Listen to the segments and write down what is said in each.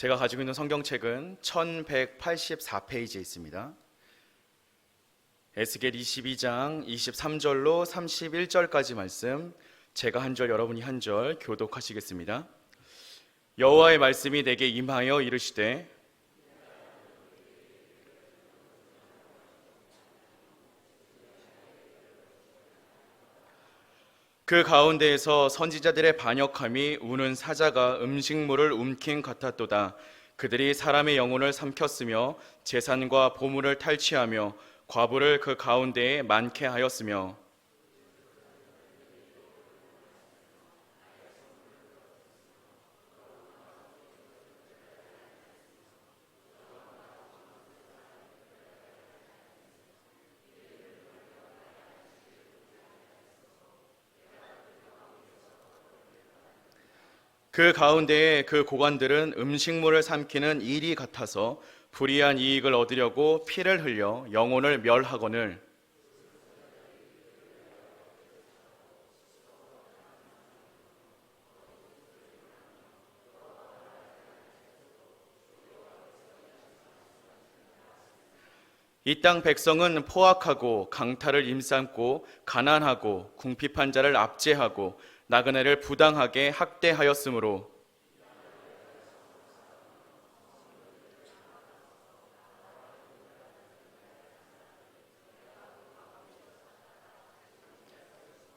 제가 가지고 있는 성경책은 1184페이지에 있습니다. 에스겔 22장 23절로 31절까지 말씀, 제가 한 절 여러분이 한 절 교독하시겠습니다. 여호와의 말씀이 내게 임하여 이르시되 그 가운데에서 선지자들의 반역함이 우는 사자가 음식물을 움킨 같았도다. 그들이 사람의 영혼을 삼켰으며 재산과 보물을 탈취하며 과부를 그 가운데에 많게 하였으며 그 가운데에 그 고관들은 음식물을 삼키는 일이 같아서 불의한 이익을 얻으려고 피를 흘려 영혼을 멸하거늘 이 땅 백성은 포악하고 강탈을 임삼고 가난하고 궁핍한 자를 압제하고 나그네를 부당하게 학대하였으므로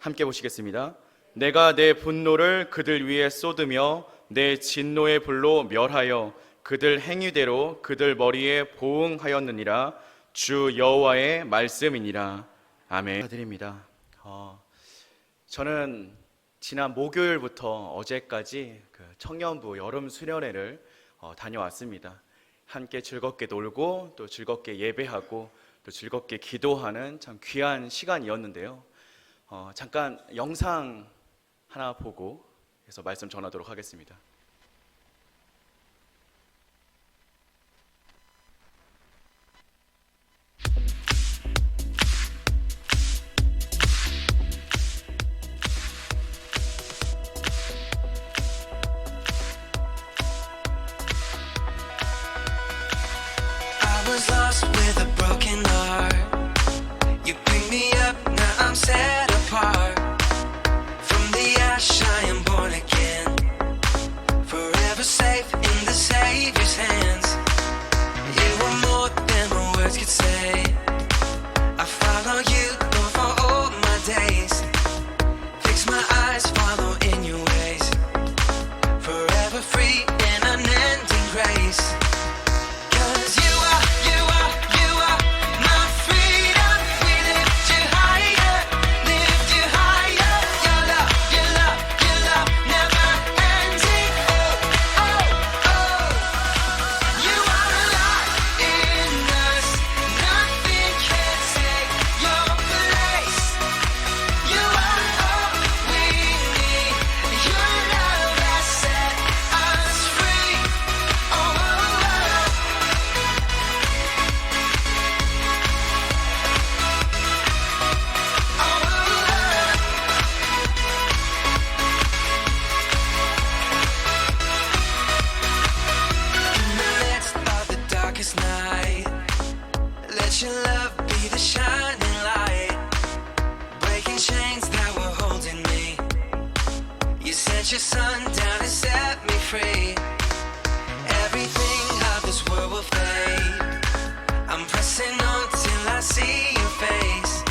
함께 보시겠습니다. 내가 내 분노를 그들 위에 쏟으며 내 진노의 불로 멸하여 그들 행위대로 그들 머리에 보응하였느니라. 주 여호와의 말씀이니라. 아멘. 축하드립니다. 저는 지난 목요일부터 어제까지 그 청년부 여름 수련회를 다녀왔습니다. 함께 즐겁게 놀고 또 즐겁게 예배하고 또 즐겁게 기도하는 참 귀한 시간이었는데요. 잠깐 영상 하나 보고 그래서 말씀 전하도록 하겠습니다. Was lost with a broken heart. You pick me up, now I'm set apart. From the ash I am born again, forever safe in the Savior's hands. You are more than my words could say. I follow you, Lord, for all my days. Fix my eyes, follow in your ways. Forever free in unending grace. Your son down and set me free. Everything of this world will fade. I'm pressing on till I see your face.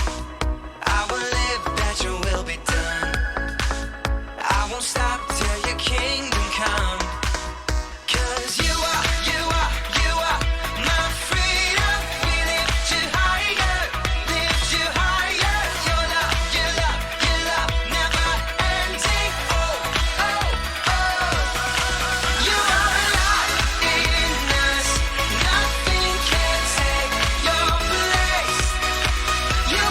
I will live that your will be done. I won't stop till your kingdom come. 'Cause you are my freedom. We lift you higher, lift you higher. Your love never ending. You are alive in us. Nothing can take your place. You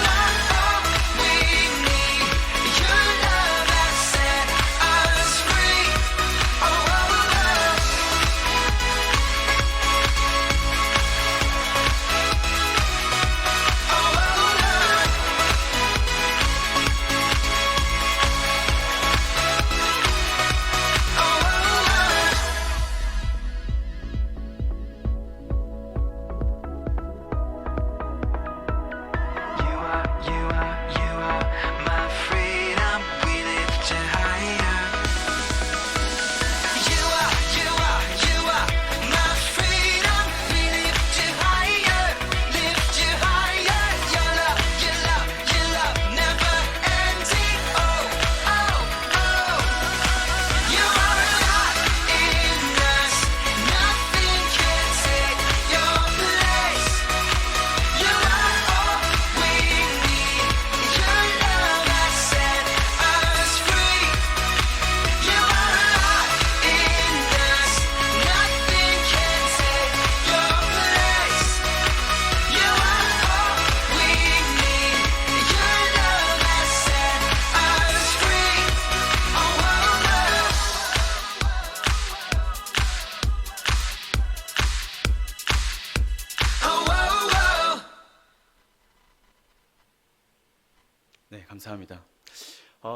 네, 감사합니다.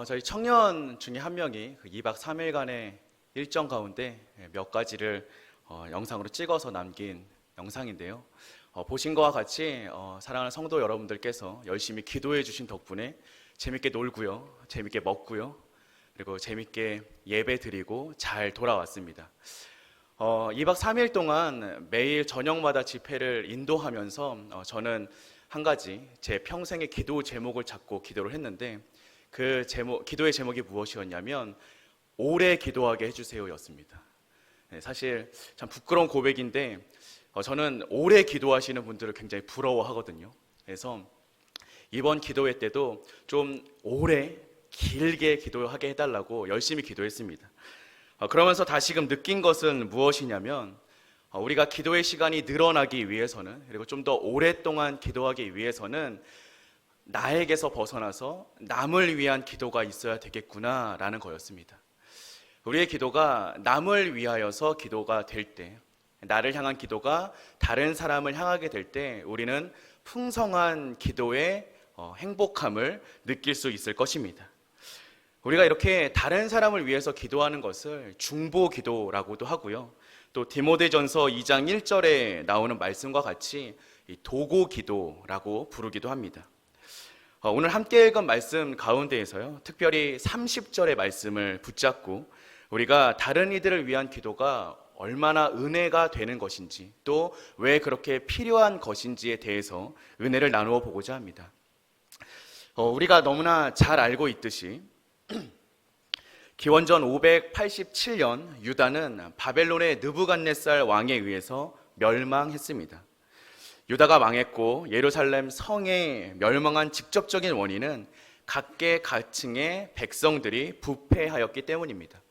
저희 청년 중에 한 명이 그 2박 3일간의 일정 가운데 몇 가지를 영상으로 찍어서 남긴 영상인데요. 보신 것과 같이 사랑하는 성도 여러분들께서 열심히 기도해 주신 덕분에 재밌게 놀고요, 재밌게 먹고요, 그리고 재밌게 예배 드리고 잘 돌아왔습니다. 2박 3일 동안 매일 저녁마다 집회를 인도하면서 저는 한 가지 제 평생의 기도 제목을 잡고 기도를 했는데 그 기도의 제목이 무엇이었냐면 오래 기도하게 해주세요였습니다. 네, 사실 참 부끄러운 고백인데 저는 오래 기도하시는 분들을 굉장히 부러워하거든요. 그래서 이번 기도회 때도 좀 오래 길게 기도하게 해달라고 열심히 기도했습니다. 그러면서 다시금 느낀 것은 무엇이냐면 우리가 기도의 시간이 늘어나기 위해서는, 그리고 좀 더 오랫동안 기도하기 위해서는 나에게서 벗어나서 남을 위한 기도가 있어야 되겠구나라는 거였습니다. 우리의 기도가 남을 위하여서 기도가 될 때, 나를 향한 기도가 다른 사람을 향하게 될 때 우리는 풍성한 기도의 행복함을 느낄 수 있을 것입니다. 우리가 이렇게 다른 사람을 위해서 기도하는 것을 중보 기도라고도 하고요, 또 디모데전서 2장 1절에 나오는 말씀과 같이 도고 기도라고 부르기도 합니다. 오늘 함께 읽은 말씀 가운데에서요, 특별히 30절의 말씀을 붙잡고 우리가 다른 이들을 위한 기도가 얼마나 은혜가 되는 것인지, 또 왜 그렇게 필요한 것인지에 대해서 은혜를 나누어 보고자 합니다. 우리가 너무나 잘 알고 있듯이 기원전 587년 유다는 바벨론의 느부갓네살 왕에 의해서 멸망했습니다. 유다가 망했고 예루살렘 성에 멸망한 직접적인 원인은 각계각층의 백성들이 부패하였기 때문입니다.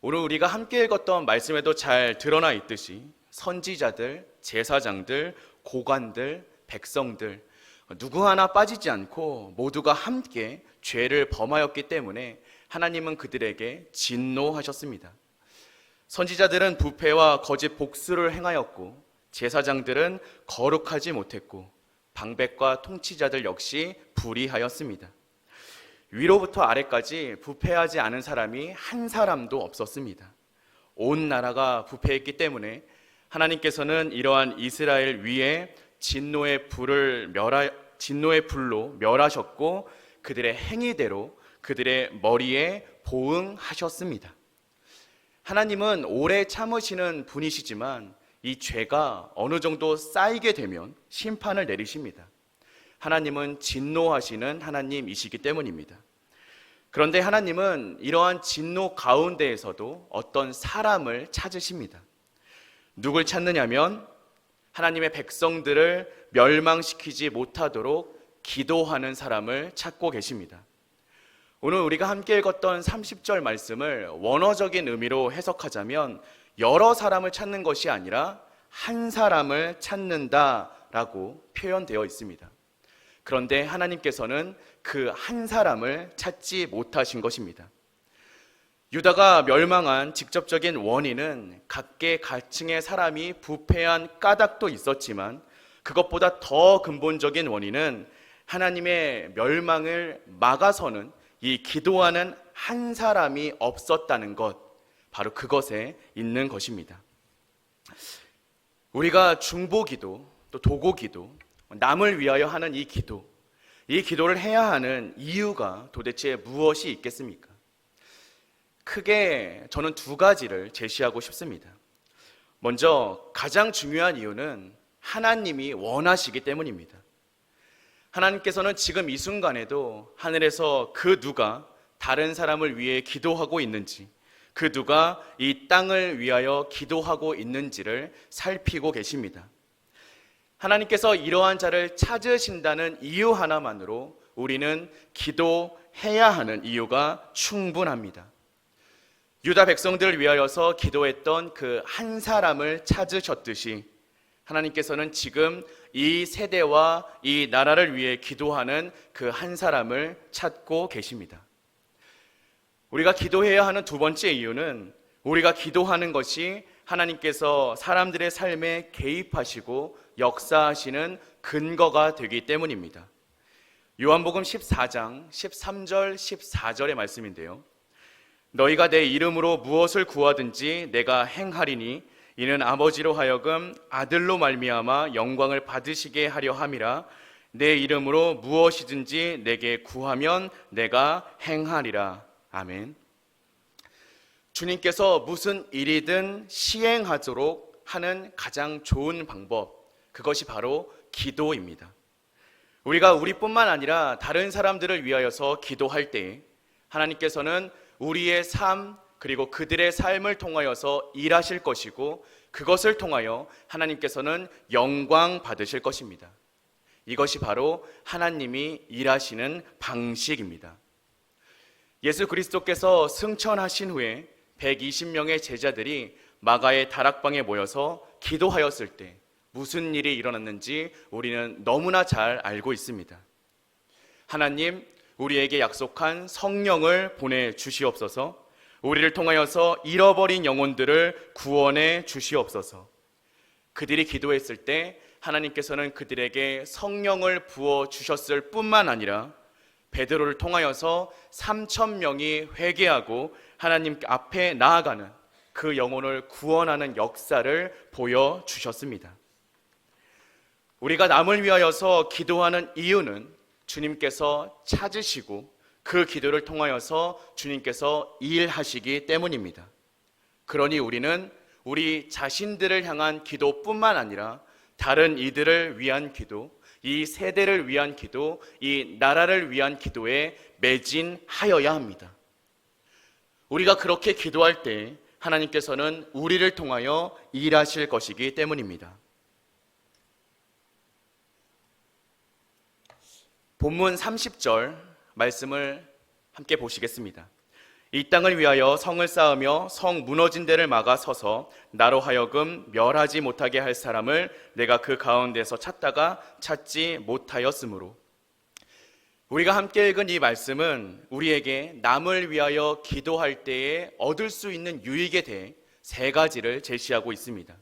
오늘 우리가 함께 읽었던 말씀에도 잘 드러나 있듯이 선지자들, 제사장들, 고관들, 백성들 누구 하나 빠지지 않고 모두가 함께 죄를 범하였기 때문에 하나님은 그들에게 진노하셨습니다. 선지자들은 부패와 거짓 복수를 행하였고 제사장들은 거룩하지 못했고 방백과 통치자들 역시 불의하였습니다. 위로부터 아래까지 부패하지 않은 사람이 한 사람도 없었습니다. 온 나라가 부패했기 때문에 하나님께서는 이러한 이스라엘 위에 진노의 불로 멸하셨고 그들의 행위대로 그들의 머리에 보응하셨습니다. 하나님은 오래 참으시는 분이시지만 이 죄가 어느 정도 쌓이게 되면 심판을 내리십니다. 하나님은 진노하시는 하나님이시기 때문입니다. 그런데 하나님은 이러한 진노 가운데에서도 어떤 사람을 찾으십니다. 누굴 찾느냐면 하나님의 백성들을 멸망시키지 못하도록 기도하는 사람을 찾고 계십니다. 오늘 우리가 함께 읽었던 30절 말씀을 원어적인 의미로 해석하자면 여러 사람을 찾는 것이 아니라 한 사람을 찾는다라고 표현되어 있습니다. 그런데 하나님께서는 그 한 사람을 찾지 못하신 것입니다. 유다가 멸망한 직접적인 원인은 각계각층의 사람이 부패한 까닭도 있었지만 그것보다 더 근본적인 원인은 하나님의 멸망을 막아서는 이 기도하는 한 사람이 없었다는 것, 바로 그것에 있는 것입니다. 우리가 중보기도, 또 도고기도, 남을 위하여 하는 이 기도를 해야 하는 이유가 도대체 무엇이 있겠습니까? 크게 저는 두 가지를 제시하고 싶습니다. 먼저 가장 중요한 이유는 하나님이 원하시기 때문입니다. 하나님께서는 지금 이 순간에도 하늘에서 그 누가 다른 사람을 위해 기도하고 있는지, 그 누가 이 땅을 위하여 기도하고 있는지를 살피고 계십니다. 하나님께서 이러한 자를 찾으신다는 이유 하나만으로 우리는 기도해야 하는 이유가 충분합니다. 유다 백성들을 위하여서 기도했던 그 한 사람을 찾으셨듯이 하나님께서는 지금 이 세대와 이 나라를 위해 기도하는 그 한 사람을 찾고 계십니다. 우리가 기도해야 하는 두 번째 이유는 우리가 기도하는 것이 하나님께서 사람들의 삶에 개입하시고 역사하시는 근거가 되기 때문입니다. 요한복음 14장 13절 14절의 말씀인데요. 너희가 내 이름으로 무엇을 구하든지 내가 행하리니 이는 아버지로 하여금 아들로 말미암아 영광을 받으시게 하려 함이라. 내 이름으로 무엇이든지 내게 구하면 내가 행하리라. 아멘. 주님께서 무슨 일이든 시행하도록 하는 가장 좋은 방법, 그것이 바로 기도입니다. 우리가 우리뿐만 아니라 다른 사람들을 위하여서 기도할 때 하나님께서는 우리의 삶 그리고 그들의 삶을 통하여서 일하실 것이고, 그것을 통하여 하나님께서는 영광 받으실 것입니다. 이것이 바로 하나님이 일하시는 방식입니다. 예수 그리스도께서 승천하신 후에 120명의 제자들이 마가의 다락방에 모여서 기도하였을 때 무슨 일이 일어났는지 우리는 너무나 잘 알고 있습니다. 하나님, 우리에게 약속한 성령을 보내주시옵소서. 우리를 통하여서 잃어버린 영혼들을 구원해 주시옵소서. 그들이 기도했을 때 하나님께서는 그들에게 성령을 부어주셨을 뿐만 아니라 베드로를 통하여서 3,000명이 회개하고 하나님 앞에 나아가는 그 영혼을 구원하는 역사를 보여주셨습니다. 우리가 남을 위하여서 기도하는 이유는 주님께서 찾으시고 그 기도를 통하여서 주님께서 일하시기 때문입니다. 그러니 우리는 우리 자신들을 향한 기도뿐만 아니라 다른 이들을 위한 기도, 이 세대를 위한 기도, 이 나라를 위한 기도에 매진하여야 합니다. 우리가 그렇게 기도할 때 하나님께서는 우리를 통하여 일하실 것이기 때문입니다. 본문 30절 말씀을 함께 보시겠습니다. 이 땅을 위하여 성을 쌓으며 성 무너진 데를 막아 서서 나로 하여금 멸하지 못하게 할 사람을 내가 그 가운데서 찾다가 찾지 못하였으므로. 우리가 함께 읽은 이 말씀은 우리에게 남을 위하여 기도할 때에 얻을 수 있는 유익에 대해 세 가지를 제시하고 있습니다.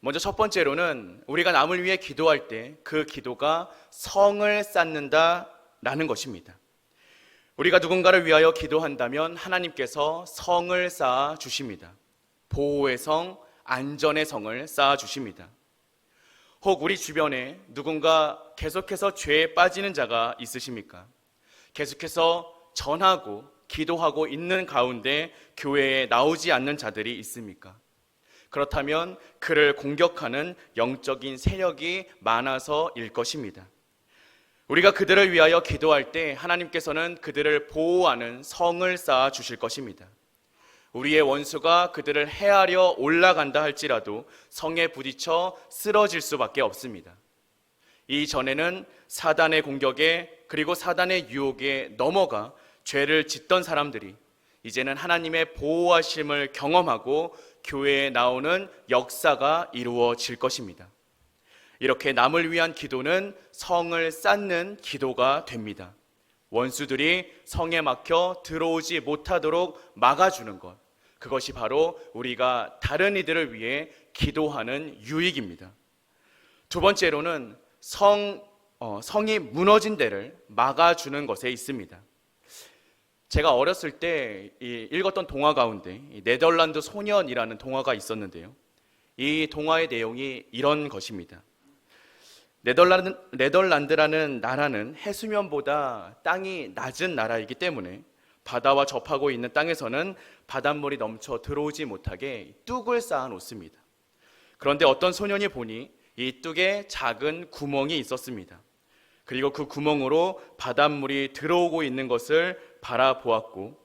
먼저 첫 번째로는 우리가 남을 위해 기도할 때 그 기도가 성을 쌓는다라는 것입니다. 우리가 누군가를 위하여 기도한다면 하나님께서 성을 쌓아 주십니다. 보호의 성, 안전의 성을 쌓아 주십니다. 혹 우리 주변에 누군가 계속해서 죄에 빠지는 자가 있으십니까? 계속해서 전하고 기도하고 있는 가운데 교회에 나오지 않는 자들이 있습니까? 그렇다면 그를 공격하는 영적인 세력이 많아서일 것입니다. 우리가 그들을 위하여 기도할 때 하나님께서는 그들을 보호하는 성을 쌓아 주실 것입니다. 우리의 원수가 그들을 해하려 올라간다 할지라도 성에 부딪혀 쓰러질 수밖에 없습니다. 이전에는 사단의 공격에 그리고 사단의 유혹에 넘어가 죄를 짓던 사람들이 이제는 하나님의 보호하심을 경험하고 교회에 나오는 역사가 이루어질 것입니다. 이렇게 남을 위한 기도는 성을 쌓는 기도가 됩니다. 원수들이 성에 막혀 들어오지 못하도록 막아주는 것, 그것이 바로 우리가 다른 이들을 위해 기도하는 유익입니다. 두 번째로는 성이 무너진 데를 막아주는 것에 있습니다. 제가 어렸을 때 읽었던 동화 가운데 네덜란드 소년이라는 동화가 있었는데요. 이 동화의 내용이 이런 것입니다. 네덜란드라는 나라는 해수면보다 땅이 낮은 나라이기 때문에 바다와 접하고 있는 땅에서는 바닷물이 넘쳐 들어오지 못하게 뚝을 쌓아 놓습니다. 그런데 어떤 소년이 보니 이 뚝에 작은 구멍이 있었습니다. 그리고 그 구멍으로 바닷물이 들어오고 있는 것을 바라보았고,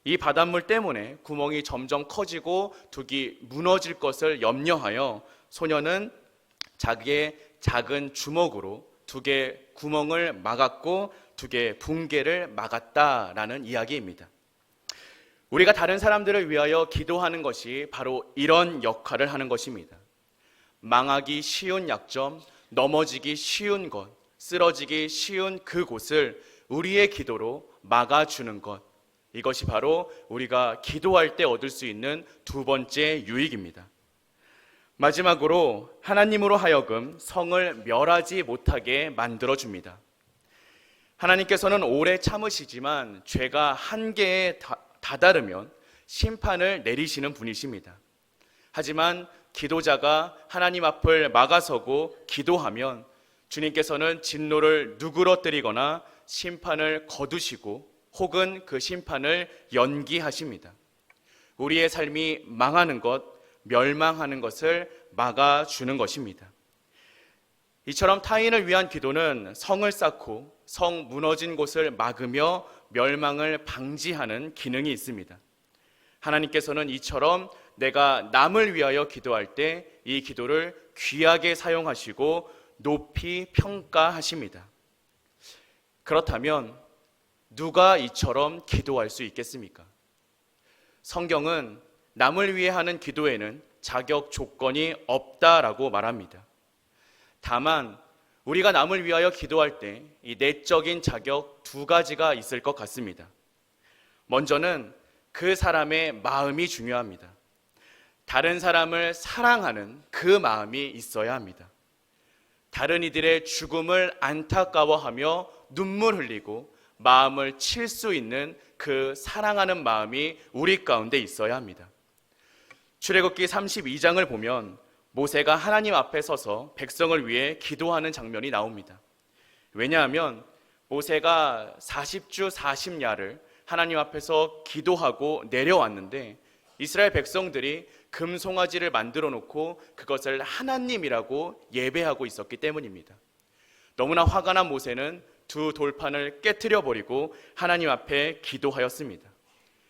이 바닷물 때문에 구멍이 점점 커지고 뚝이 무너질 것을 염려하여 소년은 자기의 작은 주먹으로 두 개의 구멍을 막았고 두 개의 붕괴를 막았다라는 이야기입니다. 우리가 다른 사람들을 위하여 기도하는 것이 바로 이런 역할을 하는 것입니다. 망하기 쉬운 약점, 넘어지기 쉬운 것, 쓰러지기 쉬운 그곳을 우리의 기도로 막아주는 것, 이것이 바로 우리가 기도할 때 얻을 수 있는 두 번째 유익입니다. 마지막으로 하나님으로 하여금 성을 멸하지 못하게 만들어줍니다. 하나님께서는 오래 참으시지만 죄가 한계에 다다르면 심판을 내리시는 분이십니다. 하지만 기도자가 하나님 앞을 막아서고 기도하면 주님께서는 진노를 누그러뜨리거나 심판을 거두시고 혹은 그 심판을 연기하십니다. 우리의 삶이 망하는 것, 멸망하는 것을 막아주는 것입니다. 이처럼 타인을 위한 기도는 성을 쌓고 성 무너진 곳을 막으며 멸망을 방지하는 기능이 있습니다. 하나님께서는 이처럼 내가 남을 위하여 기도할 때 이 기도를 귀하게 사용하시고 높이 평가하십니다. 그렇다면 누가 이처럼 기도할 수 있겠습니까? 성경은 남을 위해 하는 기도에는 자격 조건이 없다라고 말합니다. 다만 우리가 남을 위하여 기도할 때 이 내적인 자격 두 가지가 있을 것 같습니다. 먼저는 그 사람의 마음이 중요합니다. 다른 사람을 사랑하는 그 마음이 있어야 합니다. 다른 이들의 죽음을 안타까워하며 눈물 흘리고 마음을 칠 수 있는 그 사랑하는 마음이 우리 가운데 있어야 합니다. 출애굽기 32장을 보면 모세가 하나님 앞에 서서 백성을 위해 기도하는 장면이 나옵니다. 왜냐하면 모세가 40주 40야를 하나님 앞에서 기도하고 내려왔는데 이스라엘 백성들이 금송아지를 만들어 놓고 그것을 하나님이라고 예배하고 있었기 때문입니다. 너무나 화가 난 모세는 두 돌판을 깨트려 버리고 하나님 앞에 기도하였습니다.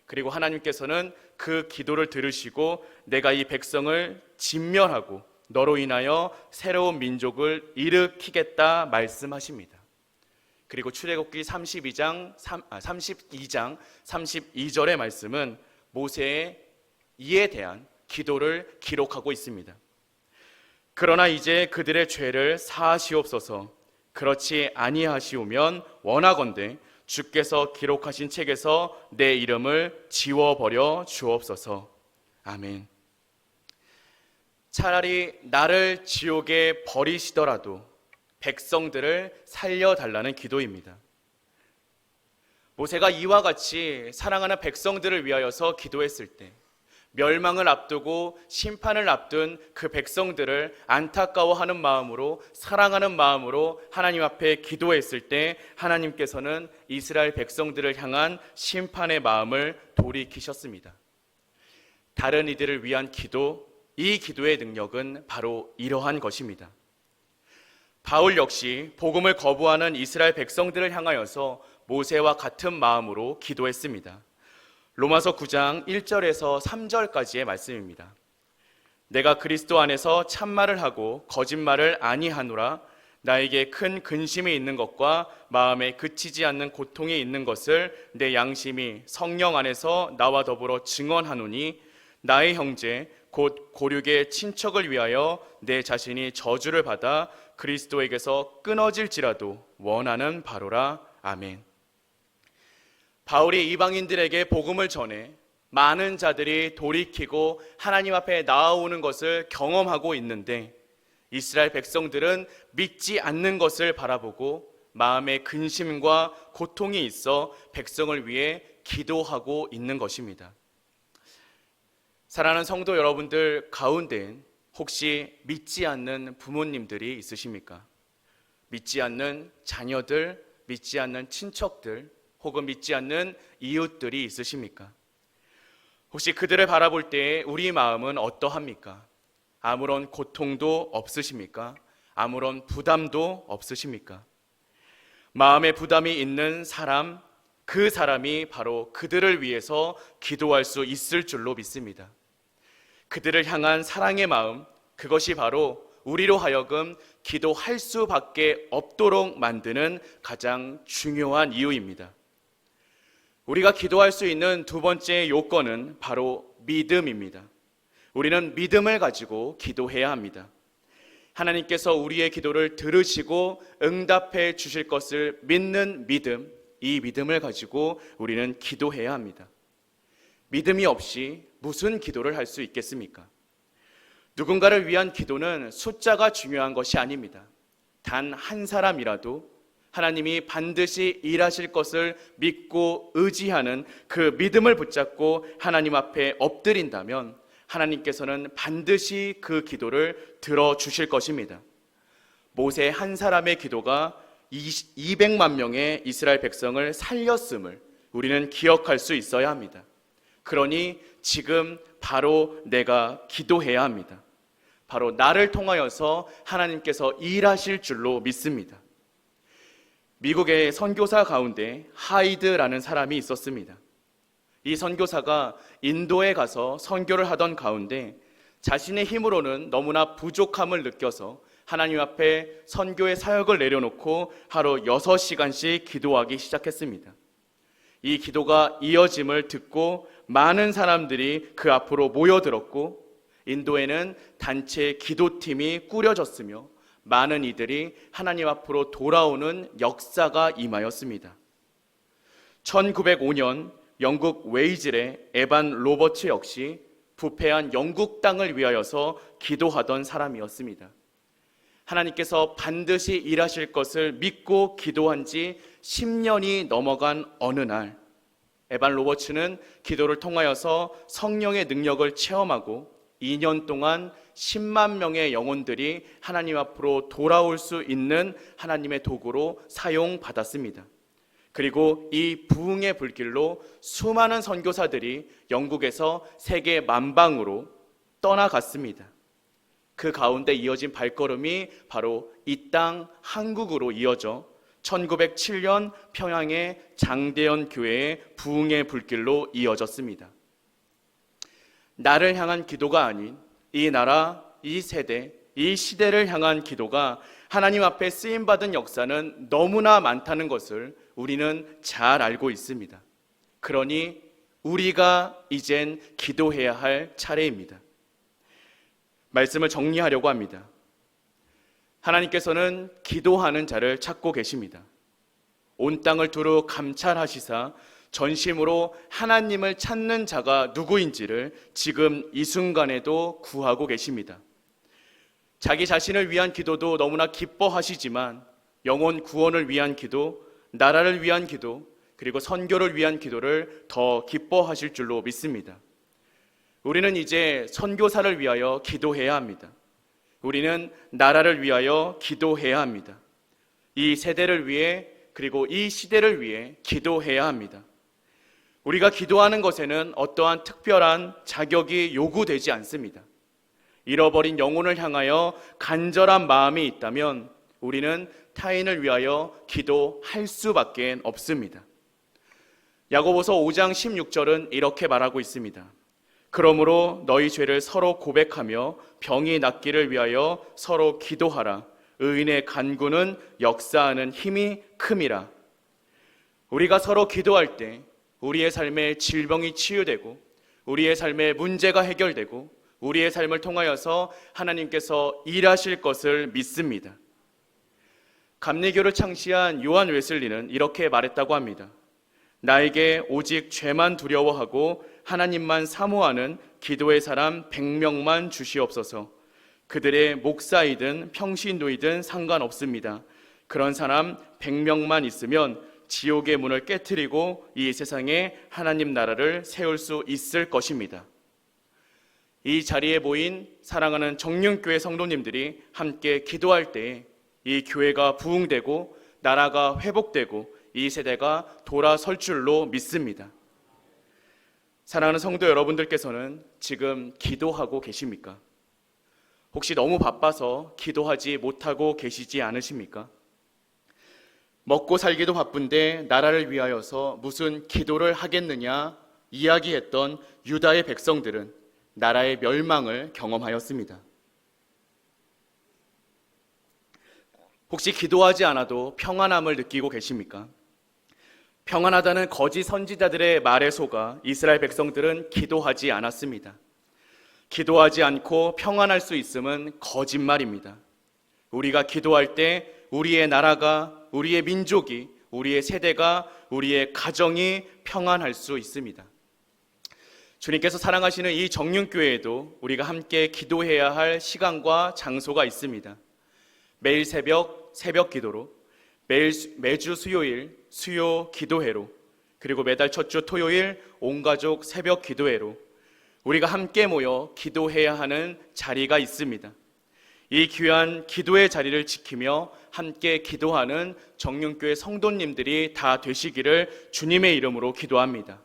그리고 하나님께서는 그 기도를 들으시고 내가 이 백성을 진멸하고 너로 인하여 새로운 민족을 일으키겠다 말씀하십니다. 그리고 출애굽기 32장 32절의 말씀은 모세의 이에 대한 기도를 기록하고 있습니다. 그러나 이제 그들의 죄를 사하시옵소서. 그렇지 아니하시오면 원하건대 주께서 기록하신 책에서 내 이름을 지워버려 주옵소서. 아멘. 차라리 나를 지옥에 버리시더라도 백성들을 살려달라는 기도입니다. 모세가 이와 같이 사랑하는 백성들을 위하여서 기도했을 때 멸망을 앞두고 심판을 앞둔 그 백성들을 안타까워하는 마음으로 사랑하는 마음으로 하나님 앞에 기도했을 때 하나님께서는 이스라엘 백성들을 향한 심판의 마음을 돌이키셨습니다. 다른 이들을 위한 기도, 이 기도의 능력은 바로 이러한 것입니다. 바울 역시 복음을 거부하는 이스라엘 백성들을 향하여서 모세와 같은 마음으로 기도했습니다. 로마서 9장 1절에서 3절까지의 말씀입니다. 내가 그리스도 안에서 참말을 하고 거짓말을 아니하노라. 나에게 큰 근심이 있는 것과 마음에 그치지 않는 고통이 있는 것을 내 양심이 성령 안에서 나와 더불어 증언하노니 나의 형제 곧 고륙의 친척을 위하여 내 자신이 저주를 받아 그리스도에게서 끊어질지라도 원하는 바로라. 아멘. 바울이 이방인들에게 복음을 전해 많은 자들이 돌이키고 하나님 앞에 나아오는 것을 경험하고 있는데 이스라엘 백성들은 믿지 않는 것을 바라보고 마음에 근심과 고통이 있어 백성을 위해 기도하고 있는 것입니다. 사랑하는 성도 여러분들 가운데엔 혹시 믿지 않는 부모님들이 있으십니까? 믿지 않는 자녀들, 믿지 않는 친척들, 혹은 믿지 않는 이웃들이 있으십니까? 혹시 그들을 바라볼 때 우리 마음은 어떠합니까? 아무런 고통도 없으십니까? 아무런 부담도 없으십니까? 마음에 부담이 있는 사람, 그 사람이 바로 그들을 위해서 기도할 수 있을 줄로 믿습니다. 그들을 향한 사랑의 마음, 그것이 바로 우리로 하여금 기도할 수밖에 없도록 만드는 가장 중요한 이유입니다. 우리가 기도할 수 있는 두 번째 요건은 바로 믿음입니다. 우리는 믿음을 가지고 기도해야 합니다. 하나님께서 우리의 기도를 들으시고 응답해 주실 것을 믿는 믿음, 이 믿음을 가지고 우리는 기도해야 합니다. 믿음이 없이 무슨 기도를 할 수 있겠습니까? 누군가를 위한 기도는 숫자가 중요한 것이 아닙니다. 단 한 사람이라도 하나님이 반드시 일하실 것을 믿고 의지하는 그 믿음을 붙잡고 하나님 앞에 엎드린다면 하나님께서는 반드시 그 기도를 들어주실 것입니다. 모세 한 사람의 기도가 200만 명의 이스라엘 백성을 살렸음을 우리는 기억할 수 있어야 합니다. 그러니 지금 바로 내가 기도해야 합니다. 바로 나를 통하여서 하나님께서 일하실 줄로 믿습니다. 미국의 선교사 가운데 하이드라는 사람이 있었습니다. 이 선교사가 인도에 가서 선교를 하던 가운데 자신의 힘으로는 너무나 부족함을 느껴서 하나님 앞에 선교의 사역을 내려놓고 하루 6시간씩 기도하기 시작했습니다. 이 기도가 이어짐을 듣고 많은 사람들이 그 앞으로 모여들었고 인도에는 단체 기도팀이 꾸려졌으며 많은 이들이 하나님 앞으로 돌아오는 역사가 임하였습니다. 1905년 영국 웨이즐의 에반 로버츠 역시 부패한 영국 땅을 위하여서 기도하던 사람이었습니다. 하나님께서 반드시 일하실 것을 믿고 기도한 지 10년이 넘어간 어느 날 에반 로버츠는 기도를 통하여서 성령의 능력을 체험하고 2년 동안 10만 명의 영혼들이 하나님 앞으로 돌아올 수 있는 하나님의 도구로 사용받았습니다. 그리고 이 부흥의 불길로 수많은 선교사들이 영국에서 세계 만방으로 떠나갔습니다. 그 가운데 이어진 발걸음이 바로 이 땅 한국으로 이어져 1907년 평양의 장대현 교회의 부흥의 불길로 이어졌습니다. 나를 향한 기도가 아닌 이 나라, 이 세대, 이 시대를 향한 기도가 하나님 앞에 쓰임받은 역사는 너무나 많다는 것을 우리는 잘 알고 있습니다. 그러니 우리가 이젠 기도해야 할 차례입니다. 말씀을 정리하려고 합니다. 하나님께서는 기도하는 자를 찾고 계십니다. 온 땅을 두루 감찰하시사 전심으로 하나님을 찾는 자가 누구인지를 지금 이 순간에도 구하고 계십니다. 자기 자신을 위한 기도도 너무나 기뻐하시지만 영혼 구원을 위한 기도, 나라를 위한 기도, 그리고 선교를 위한 기도를 더 기뻐하실 줄로 믿습니다. 우리는 이제 선교사를 위하여 기도해야 합니다. 우리는 나라를 위하여 기도해야 합니다. 이 세대를 위해 그리고 이 시대를 위해 기도해야 합니다. 우리가 기도하는 것에는 어떠한 특별한 자격이 요구되지 않습니다. 잃어버린 영혼을 향하여 간절한 마음이 있다면 우리는 타인을 위하여 기도할 수밖에 없습니다. 야고보서 5장 16절은 이렇게 말하고 있습니다. 그러므로 너희 죄를 서로 고백하며 병이 낫기를 위하여 서로 기도하라. 의인의 간구는 역사하는 힘이 큼이라. 우리가 서로 기도할 때 우리의 삶에 질병이 치유되고 우리의 삶에 문제가 해결되고 우리의 삶을 통하여서 하나님께서 일하실 것을 믿습니다. 감리교를 창시한 요한 웨슬리는 이렇게 말했다고 합니다. 나에게 오직 죄만 두려워하고 하나님만 사모하는 기도의 사람 100명만 주시옵소서. 그들의 목사이든 평신도이든 상관없습니다. 그런 사람 100명만 있으면 지옥의 문을 깨트리고 이 세상에 하나님 나라를 세울 수 있을 것입니다. 이 자리에 모인 사랑하는 정륜교회 성도님들이 함께 기도할 때 이 교회가 부흥되고 나라가 회복되고 이 세대가 돌아설 줄로 믿습니다. 사랑하는 성도 여러분들께서는 지금 기도하고 계십니까? 혹시 너무 바빠서 기도하지 못하고 계시지 않으십니까? 먹고 살기도 바쁜데 나라를 위하여서 무슨 기도를 하겠느냐 이야기했던 유다의 백성들은 나라의 멸망을 경험하였습니다. 혹시 기도하지 않아도 평안함을 느끼고 계십니까? 평안하다는 거짓 선지자들의 말에 속아 이스라엘 백성들은 기도하지 않았습니다. 기도하지 않고 평안할 수 있음은 거짓말입니다. 우리가 기도할 때 우리의 나라가, 우리의 민족이, 우리의 세대가, 우리의 가정이 평안할 수 있습니다. 주님께서 사랑하시는 이 정륜교회에도 우리가 함께 기도해야 할 시간과 장소가 있습니다. 매일 새벽 기도로, 매주 수요일 수요 기도회로, 그리고 매달 첫 주 토요일 온가족 새벽 기도회로 우리가 함께 모여 기도해야 하는 자리가 있습니다. 이 귀한 기도의 자리를 지키며 함께 기도하는 정륜교회 성도님들이 다 되시기를 주님의 이름으로 기도합니다.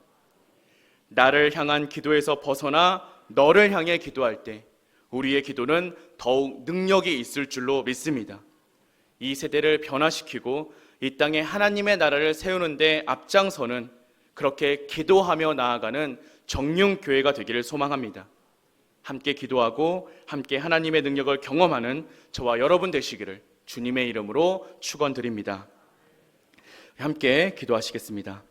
나를 향한 기도에서 벗어나 너를 향해 기도할 때 우리의 기도는 더욱 능력이 있을 줄로 믿습니다. 이 세대를 변화시키고 이 땅에 하나님의 나라를 세우는 데 앞장서는, 그렇게 기도하며 나아가는 정륜교회가 되기를 소망합니다. 함께 기도하고 함께 하나님의 능력을 경험하는 저와 여러분 되시기를 주님의 이름으로 축원드립니다. 함께 기도하시겠습니다.